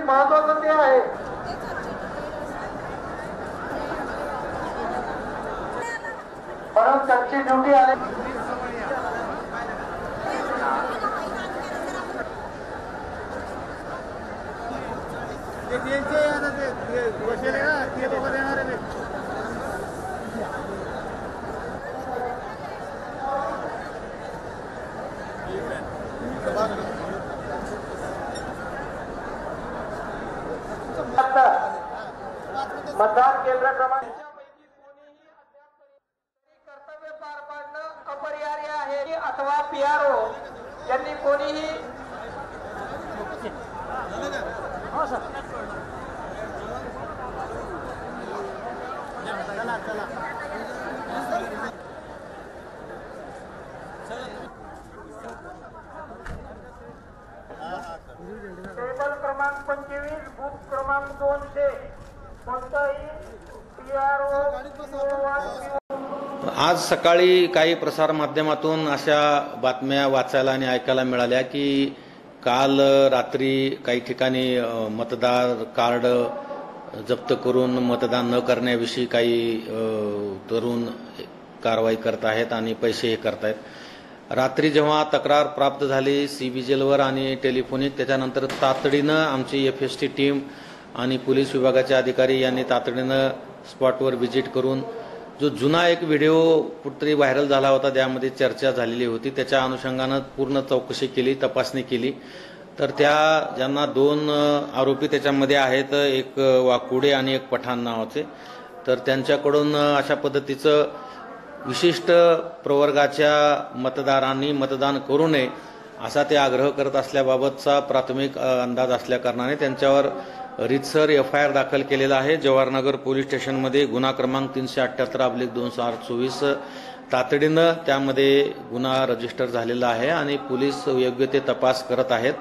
महत्वाचं ते आहे। परंतु त्यांची ड्युटी आहे। मतदान केंद्र क्रमांक कर्तव्य पार पाडणं अपरिहार्य आहे अथवा पीआरओ यांनी कोणीही टेबल क्रमांक 25 बूथ क्रमांक 200 कोणताही पीआरओ आज सकाळी काही प्रसार माध्यमातून अशा बातम्या वाचायला आणि ऐकायला मिळाल्या की काल रात्री काही ठिकाणी मतदार कार्ड जप्त करून मतदान न करण्याविषयी काही तरुण कारवाई करत आहेत आणि पैसे हे करत आहेत। रात्री जेव्हा तक्रार प्राप्त झाली सीबीजेलवर आणि टेलिफोनिक, त्याच्यानंतर तातडीनं आमची एफएसटी टीम आणि पोलीस विभागाचे अधिकारी यांनी तातडीनं स्पॉटवर व्हिजिट करून जो जुना एक व्हिडिओ कुठेतरी व्हायरल झाला होता, त्यामध्ये चर्चा झालेली होती, त्याच्या अनुषंगानं पूर्ण चौकशी केली, तपासणी केली। तर त्या ज्यांना 2 आरोपी त्याच्यामध्ये आहेत, एक वाकुडे आणि एक पठाण नावाचे, तर त्यांच्याकडून अशा पद्धतीचं विशिष्ट प्रवर्गाच्या मतदारांनी मतदान करू नये असा ते आग्रह करत असल्याबाबतचा प्राथमिक अंदाज असल्याकारणाने त्यांच्यावर रीतसर एफआयआर दाखल केलेला आहे। जवाहरनगर पोलीस स्टेशनमध्ये गुन्हा क्रमांक 378/2024 तातडीनं त्यामध्ये गुन्हा रजिस्टर झालेला आहे आणि पोलीस योग्य ते तपास करत आहेत।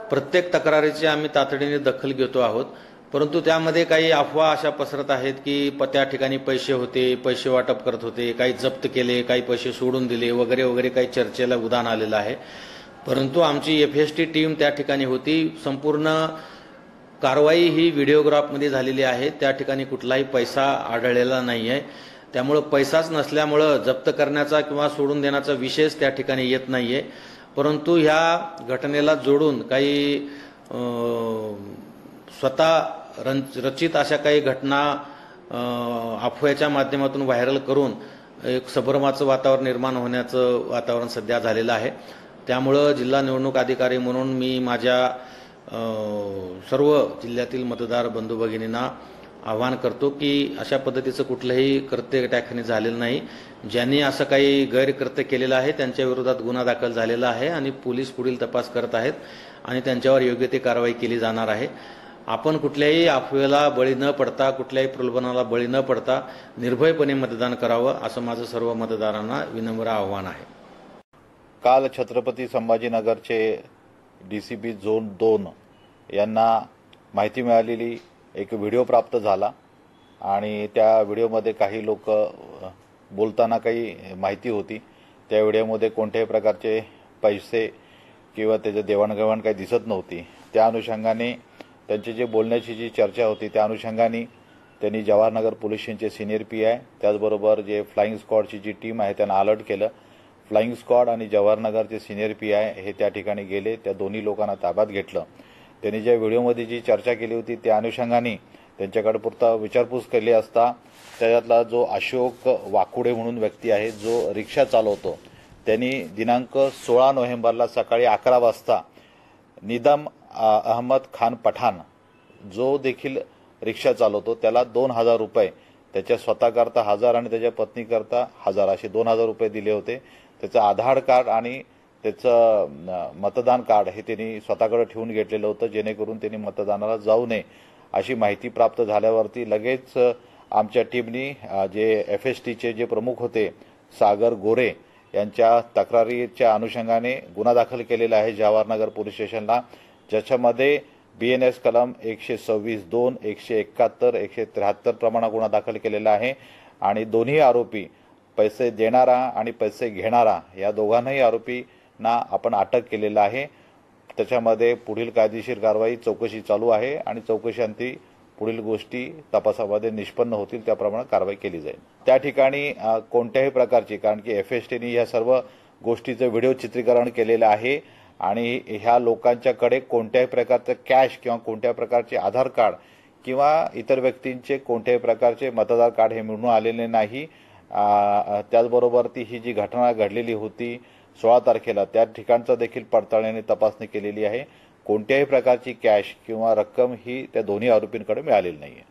प्रत्येक तक्रारीची आम्ही तातडीने दखल घेतो आहोत, परंतु त्यामध्ये काही अफवा अशा पसरत आहेत की त्या ठिकाणी पैसे होते, पैसे वाटप करत होते, काही जप्त केले, काही पैसे सोडून दिले वगैरे वगैरे काही चर्चेला उधाण आलेलं आहे। परंतु आमची एफएसटी टीम त्या ठिकाणी होती। संपूर्ण कारवाई ही व्हिडिओग्राफमध्ये झालेली आहे, त्या ठिकाणी कुठलाही पैसा आढळलेला नाही आहे। त्यामुळे पैसाच नसल्यामुळे जप्त करण्याचा किंवा सोडून देण्याचा विषयच त्या ठिकाणी येत नाहीये। परंतु ह्या घटनेला जोडून काही स्वतः रचित अशा काही घटना अफवेच्या माध्यमातून व्हायरल करून एक संभ्रमाचं वातावरण निर्माण होण्याचं वातावरण सध्या झालेलं आहे। त्यामुळे जिल्हा निवडणूक अधिकारी म्हणून मी माझ्या सर्व जिल्ह्यातील मतदार बंधू भगिनींना आवाहन करतो की अशा पद्धतीचं कुठलंही कृत्य त्या ठिकाणी झालेलं नाही। ज्यांनी असं काही गैरकृत्य केलेलं आहे त्यांच्या विरोधात गुन्हा दाखल झालेला आहे आणि पोलीस पुढील तपास करत आहेत आणि त्यांच्यावर योग्य ती कारवाई केली जाणार आहे। आपण कुठल्याही अफवेला बळी न पडता, कुठल्याही प्रलोभनाला बळी न पडता निर्भयपणे मतदान करावं असं माझं सर्व मतदारांना विनम्र आव्हान आहे। काल छत्रपती संभाजीनगरचे डीसीपी झोन 2 यांना माहिती मिळालेली एक व्हिडिओ प्राप्त झाला आणि त्या व्हिडिओमध्ये काही लोक बोलताना काही माहिती होती। त्या व्हिडिओमध्ये कोणत्याही प्रकारचे पैसे किंवा त्याचे देवाणघेवाण काही दिसत नव्हती। त्या अनुषंगाने त्यांची जे बोलण्याची जी चर्चा होती त्या अनुषंगाने त्यांनी जवाहरनगर पोलीस स्टेशनचे सिनियर पीआय त्याचबरोबर जे फ्लाइंग स्क्वॉडची जी टीम आहे त्यांना अलर्ट केलं। फ्लाइंग स्क्वॉड आणि जवाहरनगरचे सिनियर पीआय हे त्या ठिकाणी गेले, त्या दोन्ही लोकांना ताब्यात घेतलं। त्यांनी ज्या व्हिडिओमध्ये जी चर्चा केली होती त्या अनुषंगाने त्यांच्याकडे पुरता विचारपूस केली असता त्याच्यातला जो अशोक वाकुडे म्हणून व्यक्ती आहे जो रिक्षा चालवतो, त्यांनी दिनांक 16 नोव्हेंबरला सकाळी 11 वाजता निदम अहमद खान पठाण जो देखील रिक्षा चालवतो त्याला 2000 रुपये त्याच्या स्वतःकरता 1000 आणि त्याच्या पत्नीकरता 1000 असे 2000 रुपये दिले होते। त्याचं आधार कार्ड आणि त्याचं मतदान कार्ड हे त्यांनी स्वतःकडे ठेवून घेतलेलं होतं जेणेकरून त्यांनी मतदानाला जाऊ नये अशी माहिती प्राप्त झाल्यावरती लगेच आमच्या टीमनी जे एफएसटीचे जे प्रमुख होते सागर गोरे यांच्या तक्रारीच्या अनुषंगाने गुन्हा दाखल केलेला आहे जवाहरनगर पोलीस स्टेशनला, ज्याच्यामध्ये बीएनएस कलम 126(2), 171, 173 प्रमाणे गुन्हा दाखल केलेला आहे आणि दोन्ही आरोपी पैसे देणारा आणि पैसे घेणारा या दोघांनाही आरोपींना आपण अटक केलेला आहे। त्याच्यामध्ये पुढील कायदेशीर कारवाई चौकशी चालू आहे आणि चौकशांती पुढील गोष्टी तपासामध्ये निष्पन्न होतील त्याप्रमाणे कारवाई केली जाईल. त्या ठिकाणी कोणत्याही प्रकारची, कारण की FSTने या सर्व गोष्टीचं व्हिडिओ चित्रीकरण केलेलं आहे आणि ह्या लोकांच्याकडे कोणत्याही प्रकारचं कॅश किंवा कोणत्याही प्रकारचे आधार कार्ड किंवा इतर व्यक्तींचे कोणत्याही प्रकारचे मतदार कार्ड हे मिळून आलेले नाही. त्याचबरोबर ही जी घटना घडलेली होती 16 तारखेला त्या ठिकाणचा देखील पडताळणी तपासणी केलेली आहे. कोणत्याही प्रकारची कॅश किंवा रक्कम ही त्या दोन्ही आरोपींकडे मिळालेली नाहीये.